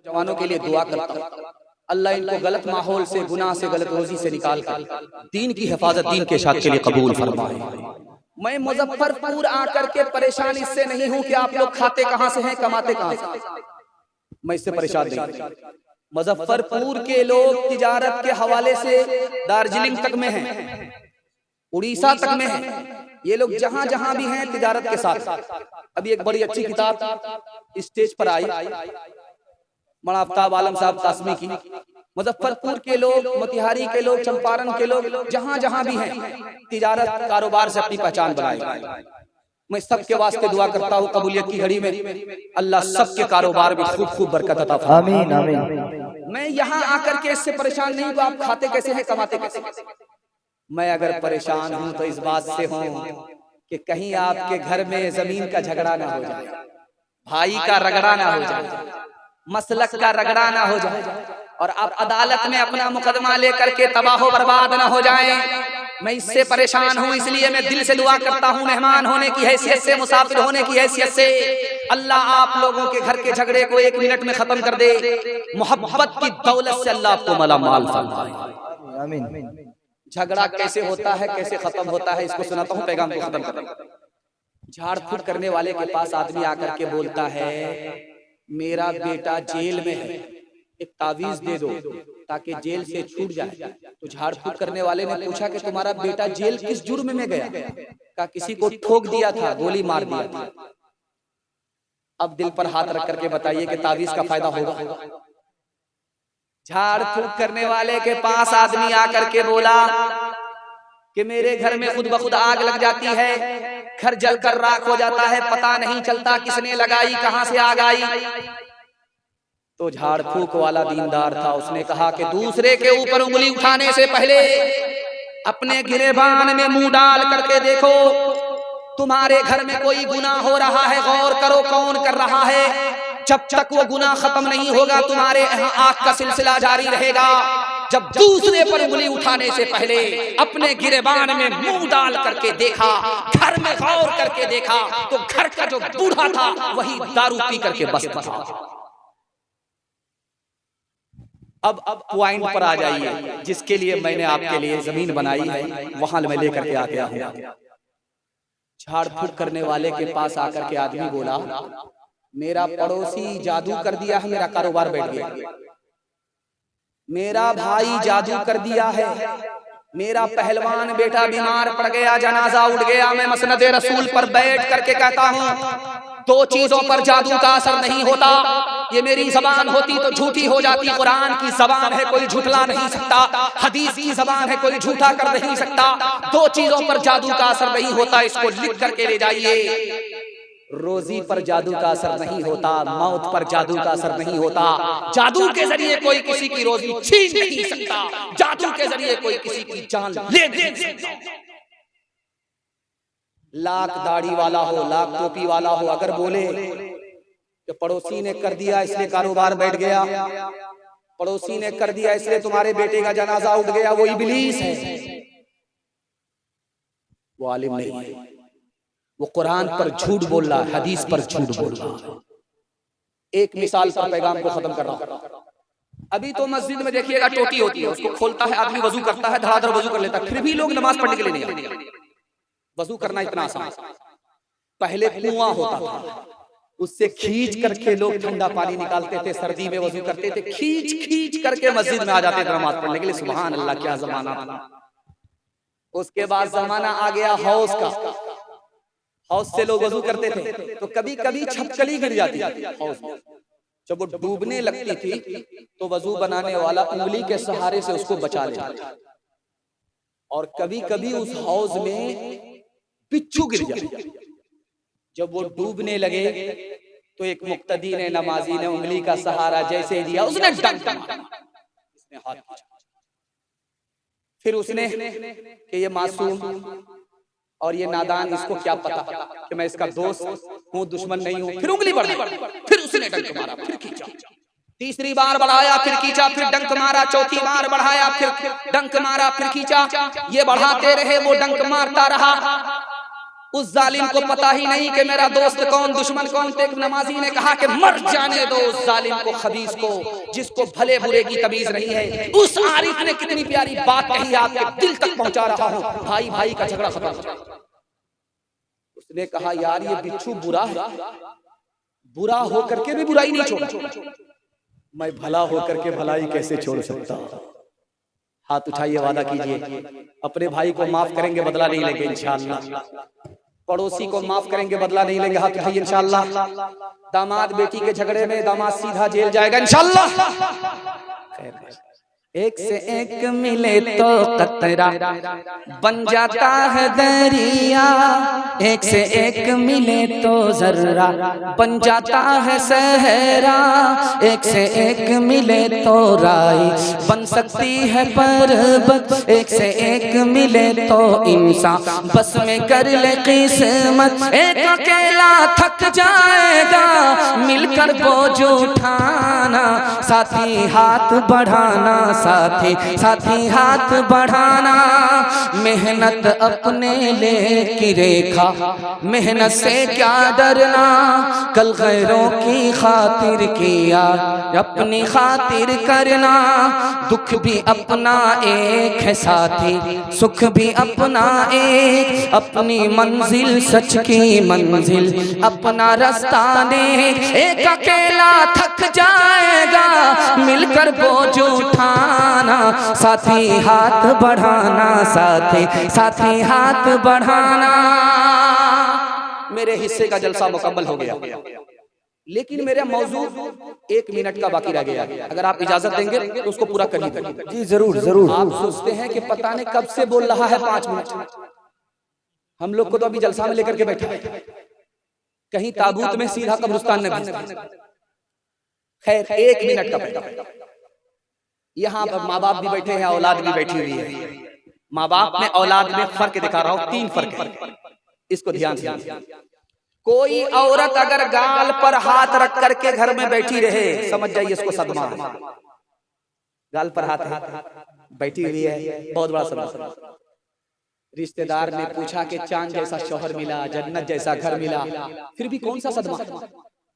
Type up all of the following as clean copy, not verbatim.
जवानों के लिए दुआ करता हूँ, अल्लाह इनको गलत माहौल से, गुनाह से, गलत रोजी से निकाल कर दीन की हिफाजत दीन के साथ के लिए कबूल फरमाए। मैं मुजफ्फरपुर आकर के परेशान इससे नहीं हूँ कि आप लोग खाते कहाँ से हैं, कमाते कहाँ से, मैं इससे परेशान नहीं। मुजफ्फरपुर के लोग तिजारत के हवाले से दार्जिलिंग तक में हैं, उड़ीसा तक में हैं, ये लोग जहां जहां भी हैं तिजारत के साथ। अभी एक बड़ी अच्छी किताब स्टेज पर आई, मौलाना आफ्ताब आलम साहब कासमी की। मुजफ्फरपुर के लोग, मोतिहारी के लोग, चंपारण के लोग, जहां जहां भी हैं तिजारत कारोबार से अपनी पहचान बनाए। मैं सबके वास्ते दुआ करता हूँ कबूलियत की घड़ी में अल्लाह सबके कारोबार में खूब खूब बरकत अता फरमाए। आमीन आमीन। मैं यहाँ आकर के इससे परेशान नहीं हूँ आप खाते कैसे हैं, कमाते कैसे। मैं अगर परेशान हूँ तो इस बात से हूँ कि कहीं आपके घर में जमीन का झगड़ा ना हो जाए, भाई का रगड़ा ना हो जाए, मसलक का रगड़ा ना हो जाए, और आप अदालत में अपना मुकदमा लेकर के तबाह बर्बाद ना हो जाए। मैं इससे परेशान हूँ, इसलिए मैं दिल से दुआ करता हूँ, मेहमान होने की हैसियत से, मुसाफिर होने की हैसियत से, अल्लाह आप लोगों के घर के झगड़े को 1 मिनट में खत्म कर दे। मोहब्बत की दौलत से अल्लाह आपको मालामाल फरमाए। आमीन। झगड़ा कैसे होता है, कैसे खत्म होता है, इसको सुनाता हूँ, पैगाम को खत्म करता हूँ। झाड़ फूक करने वाले के पास आदमी आकर के बोलता है मेरा बेटा जेल में है, एक तावीज दे दो ताकि जेल से छूट जाए। तो झाड़ फूक करने वाले ने पूछा कि तुम्हारा बेटा जेल किस जुर्म में गया? कहा किसी को ठोक दिया था, गोली मार दिया था। अब दिल पर हाथ रख करके बताइए कि तावीज का फायदा होगा? झाड़ फूक करने वाले के पास आदमी आकर के बोला कि मेरे घर में खुद ब खुद आग लग जाती है, घर जलकर राख हो जाता है, पता नहीं चलता किसने लगाई, कहां से आग आई। तो झाड़ फूक वाला दीनदार था, उसने कहा कि दूसरे के ऊपर उंगली उठाने से पहले अपने गिरेबान में मुंह डाल करके देखो, तुम्हारे घर में कोई गुनाह हो रहा है, गौर करो कौन कर रहा है। जब तक वो गुनाह खत्म नहीं होगा तुम्हारे यहाँ आग का सिलसिला जारी रहेगा। जब दूसरे पर उंगली उठाने से पहले अपने गिरेबान में मुंह डाल करके देखा, घर में गौर करके देखा, तो घर का जो बूढ़ा था वही दारू पी करके बस था। अब पॉइंट पर आ जाइए, जिसके लिए मैंने आपके लिए जमीन बनाई है वहां मैं लेकर के आ गया हूं। झाड़ फूक करने वाले के पास आकर के आदमी बोला मेरा पड़ोसी जादू कर दिया है, मेरा कारोबार बैठ गया, मेरा भाई जादू कर दिया है, मेरा पहलवान बेटा बीमार पड़ गया, जनाजा उठ गया। मैं मसनद रसूल पर बैठ करके कहता हूँ 2 चीजों पर जादू का असर नहीं होता। ये मेरी जबान होती तो झूठी हो जाती, कुरान की जबान है, कोई झूठला नहीं सकता, हदीस की जबान है, कोई झूठा कर नहीं सकता। 2 चीजों पर जादू का असर नहीं होता, इसको लिख करके ले जाइए। रोजी पर जादू का असर नहीं होता, मौत पर जादू का असर नहीं होता। जादू के जरिए कोई किसी की रोजी छीन नहीं सकता, जादू के जरिए कोई किसी की जान ले नहीं सकता। लाख दाढ़ी वाला हो, लाख टोपी वाला हो, अगर बोले कि पड़ोसी ने कर दिया इसलिए कारोबार बैठ गया, पड़ोसी ने कर दिया इसलिए तुम्हारे बेटे का जनाजा उठ गया, वो इब्लीस है, वो आलिम नहीं है। वो कुरान पर झूठ बोल रहा है, हदीस पर झूठ बोल रहा है। एक मिसाल पर पैगाम को खत्म कर रहा हूं। अभी तो मस्जिद में देखिएगा टोटी होती है, उसको खोलता है आदमी, वजू करता है, धड़ाधड़ वजू कर लेता है, फिर भी लोग नमाज पढ़ने के लिए नहीं आते। वजू करना इतना आसान, पहले कुआं होता था, उससे खींच करके लोग ठंडा पानी निकालते थे, सर्दी में वजू करते थे, खींच खींच करके मस्जिद में आ जाते थे नमाज पढ़ने के लिए। सुभान अल्लाह, क्या जमाना था। उसके बाद जमाना आ गया हौज का, हौज से लोग वजू करते थे तो कभी कभी छपकली गिर जाती थी हौज में। जब वो डूबने लगती थी तो वजू बनाने वाला उंगली के सहारे से उसको बचा लेता था। और कभी कभी उस हौज में बिच्छू गिर जाती। जब वो डूबने लगे तो एक मुक्तदी ने, नमाजी ने उंगली का सहारा जैसे ही दिया, उसने डंक मारा, इसने हाथ खींचा। फिर उसने कि ये मासूम और ये नादान, इसको क्या पता कि मैं इसका दोस्त हूँ, दुश्मन नहीं हूँ। फिर उंगली बढ़ाई, फिर उसने डंक मारा, फिर खींचा, तीसरी बार बढ़ाया, फिर खींचा, फिर डंक मारा, चौथी बार बढ़ाया, फिर डंक मारा, फिर खींचा। ये बढ़ाते रहे, वो डंक मारता रहा। उस जालिम को पता ही नहीं कि मेरा दोस्त कौन दुश्मन कौन। तो एक नमाजी ने कहा कि मर जाने दो उस जालिम को, खबीस को, जिसको भले बुरे की तमीज नहीं है। उस आरिफ ने कितनी प्यारी बात कही, आपके दिल तक पहुंचा रहा हूं, भाई भाई का झगड़ा खत्म। उसने कहा यार ये बिच्छू बुरा है, बुरा होकर के भी बुराई नहीं छोड़ा, मैं भला होकर के भलाई कैसे छोड़ सकता हूं। हाथ उठाइए, वादा कीजिए अपने भाई को माफ करेंगे, बदला नहीं लेंगे इंशाअल्लाह। पड़ोसी को माफ करेंगे, बदला नहीं लेंगे, हाथ उठाइए इंशाअल्लाह। दामाद बेटी के झगड़े में दामाद सीधा जेल जाएगा इंशाअल्लाह। एक से एक मिले तो कतरा बन जाता है दरिया, एक से एक मिले तो जर्रा बन जाता है सहरा, एक से एक मिले तो राई बन सकती है पर्वत, एक से एक मिले तो इंसान बस में कर ले किस्मत। एक अकेला थक जाएगा मिलकर बोझ उठाना, साथी हाथ बढ़ाना, साथी साथी हाथ बढ़ाना। मेहनत अपने ले की रेखा, मेहनत से क्या डरना, कल गैरों की खातिर किया अपनी खातिर करना। दुख भी अपना एक है साथी, सुख भी अपना एक, अपनी मंजिल सच की मंजिल अपना रास्ता देख। एक अकेला थक जाएगा मिलकर बोझ उठाना, साथी हाथ बढ़ाना, साथी साथी हाथ बढ़ाना। मेरे हिस्से का जलसा मुकम्मल हो गया, लेकिन मेरा मौजू 1 मिनट का बाकी रह गया। अगर आप इजाजत देंगे तो उसको पूरा कर लीजिए। जी जरूर जरूर। आप सोचते हैं कि पता नहीं कब से बोल रहा है 5 मिनट, हम लोग को तो अभी जलसा में लेकर के बैठा है, कहीं ताबूत में सीधा कब्रिस्तान में भेजता। खैर 1 मिनट का बैठा। यहाँ पर माँ बाप भी बैठे हैं, औलाद भी बैठी हुई है। माँ बाप में औलाद में फर्क दिखा रहा हूँ, 3 फर्क है, इसको ध्यान से। कोई औरत अगर गाल पर हाथ रख करके घर में बैठी रहे, समझ जाइए इसको सदमा है। गाल पर हाथ बैठी हुई है, बहुत बड़ा सदमा। रिश्तेदार ने पूछा कि चांद जैसा शौहर मिला, जन्नत जैसा घर मिला, फिर भी कौन सा सदमा।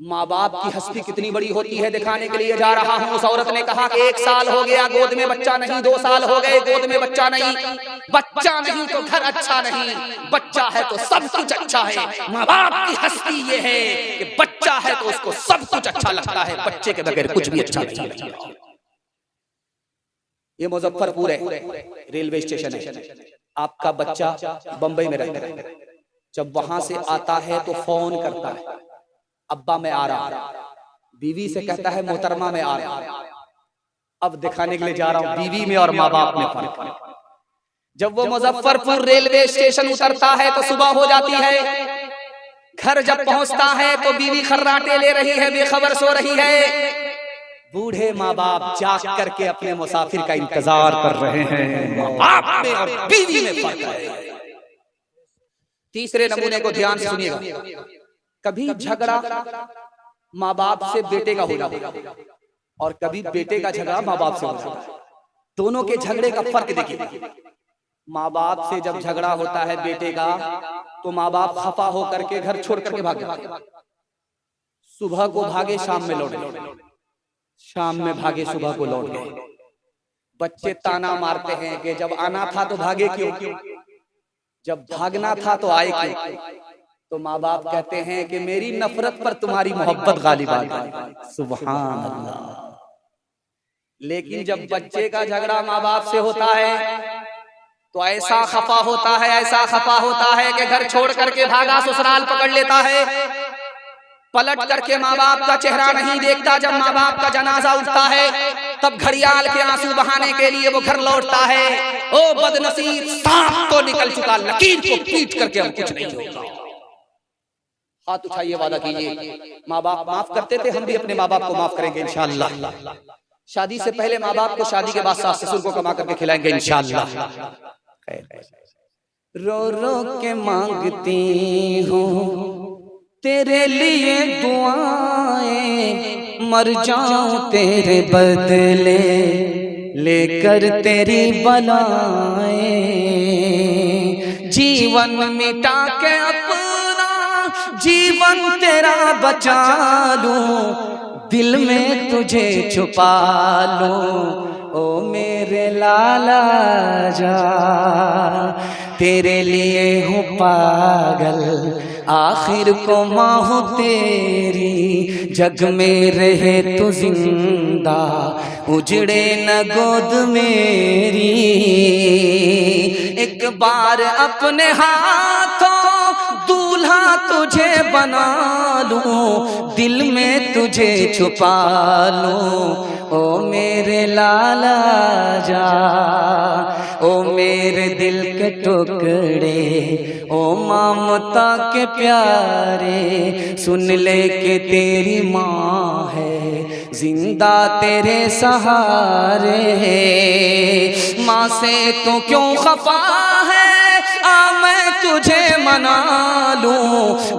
माँ बाप की हस्ती कितनी बड़ी होती है दिखाने के लिए जा रहा हूँ। उस औरत ने कहा कि 1 साल हो गया गोद में बच्चा नहीं, 2 साल हो गए गोद में बच्चा नहीं, बच्चा नहीं तो घर अच्छा नहीं, बच्चा है तो सब कुछ अच्छा है। माँ बाप की हस्ती ये है कि बच्चा है तो उसको सब कुछ अच्छा लगता है, बच्चे के बगैर कुछ भी अच्छा नहीं लगता। ये मुजफ्फरपुर है, रेलवे स्टेशन है। आपका बच्चा बंबई में रहता है, जब वहां से आता है तो फोन करता है, अब्बा मैं आ रहा। बीवी से कहता है मोहतरमा मैं आ रहा। अब दिखाने के लिए जा रहा हूं बीवी में और माँ बाप में फर्क। जब वो मुजफ्फरपुर रेलवे स्टेशन उतरता है तो सुबह हो जाती है, घर जब पहुंचता है तो बीवी खर्राटे ले रही है, बेखबर सो रही है। बूढ़े माँ बाप जाग करके अपने मुसाफिर का इंतजार कर रहे हैं। माँ बाप में और बीवी में फर्क है। तीसरे नमूने को ध्यान से सुनिएगा। कभी झगड़ा माँ बाप से बेटे का होगा और कभी बेटे का झगड़ा माँ बाप से होगा। दोनों के झगड़े का फर्क देखिए। माँ बाप से जब झगड़ा होता है बेटे का तो माँ बाप खफा होकर के घर छोड़ करके भागे, सुबह को भागे शाम में लौटे, शाम में भागे सुबह को लौट गए। बच्चे ताना मारते हैं कि जब आना था तो भागे क्यों, जब भागना था तो आए क्यों। तो माँ बाप कहते हैं कि मेरी नफरत पर तुम्हारी मोहब्बत गालिब आ गई। सुभान अल्लाह। लेकिन जब बच्चे का झगड़ा माँ बाप से होता है तो ऐसा खफा होता है, ऐसा खफा होता है कि घर छोड़ करके भागा ससुराल पकड़ लेता है। पलट करके माँ बाप का चेहरा नहीं देखता। जब माँ बाप का जनाजा उठता है तब घड़ियाल के आंसू बहाने के लिए वो घर लौटता है। ओ बदनसीब, सांप तो निकल चुका, लकीर को पीट करके अब कुछ नहीं होगा। हाथ उठाइए, वादा कीजिए। माँ बाप माफ करते थे, हम भी अपने माँ बाप को माफ करेंगे इंशाअल्लाह। शादी से पहले माँ बाप को, शादी के बाद सास ससुर को कमा करके खिलाएंगे इंशाअल्लाह। रो रो के मांगती हूँ तेरे लिए दुआएं, मर जाऊं तेरे बदले लेकर तेरी बलाएं। जीवन मिटा के जीवन तेरा बचा लूं, दिल में तुझे छुपा लूं, ओ मेरे लाला जा, तेरे लिए हूँ पागल, आखिर को माँ हूँ तेरी, जग में रहे तू जिंदा, उजड़े न गोद मेरी। एक बार अपने हाथों दूल्हा तुझे बना लूं, दिल में तुझे छुपा लूं, ओ मेरे लाला जा, ओ मेरे दिल के टुकड़े, ओ ममता के प्यारे, सुन ले के तेरी माँ है जिंदा तेरे सहारे। माँ से तू क्यों खफा है, आ मैं तुझे मना लूं,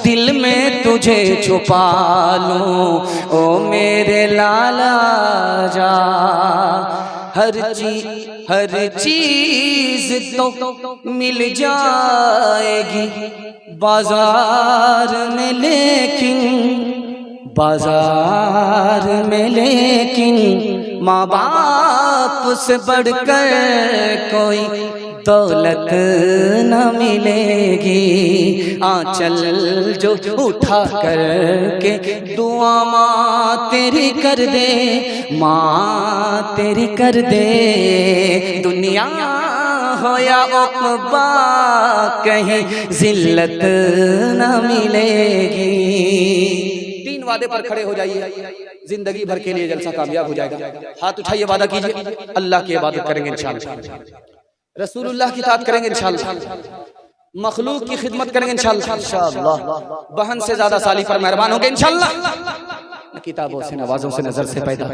दिल में तुझे छुपा लूं, ओ मेरे लाला जा। हर चीज तो मिल जाएगी बाजार में, लेकिन माँ बाप से बढ़कर कोई दौलत न मिलेगी। आंचल जो उठा करके दुआ माँ तेरी कर दे, माँ तेरी कर दे, दुनिया हो या उक़बा कहीं जिल्लत न मिलेगी। तीन वादे पर खड़े हो जाइए, जिंदगी भर के लिए जलसा कामयाब हो जाएगा। हाथ उठाइए, वादा कीजिए, अल्लाह की इबादत करेंगे इंशाअल्लाह, रसूलुल्लाह की इताअत करेंगे इंशाअल्लाह, मखलूक की खिदमत करेंगे इंशाअल्लाह, बहन से ज्यादा साली पर मेहरबान होंगे इंशाअल्लाह। किताबों से नवाजों से नजर से पैदा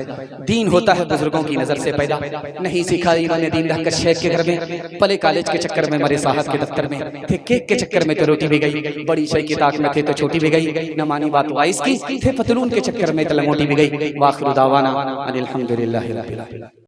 दीन होता है, बुजुर्गों की नजर से पैदा नहीं सीखा इन्होंने दीन रहकर शेख के घर में, पले कॉलेज के चक्कर में, मरे साहब के दफ्तर में थे, केक के चक्कर में तो रोटी भी गई, बड़ी शेख की ताक में थे तो छोटी भी गई, न मानी बात वाइस की, थे पतलून के चक्कर में तो लंगोटी भी गई। वाखिर दावाना अनिल हम्दुलिल्लाहि रब्बिल आलमीन।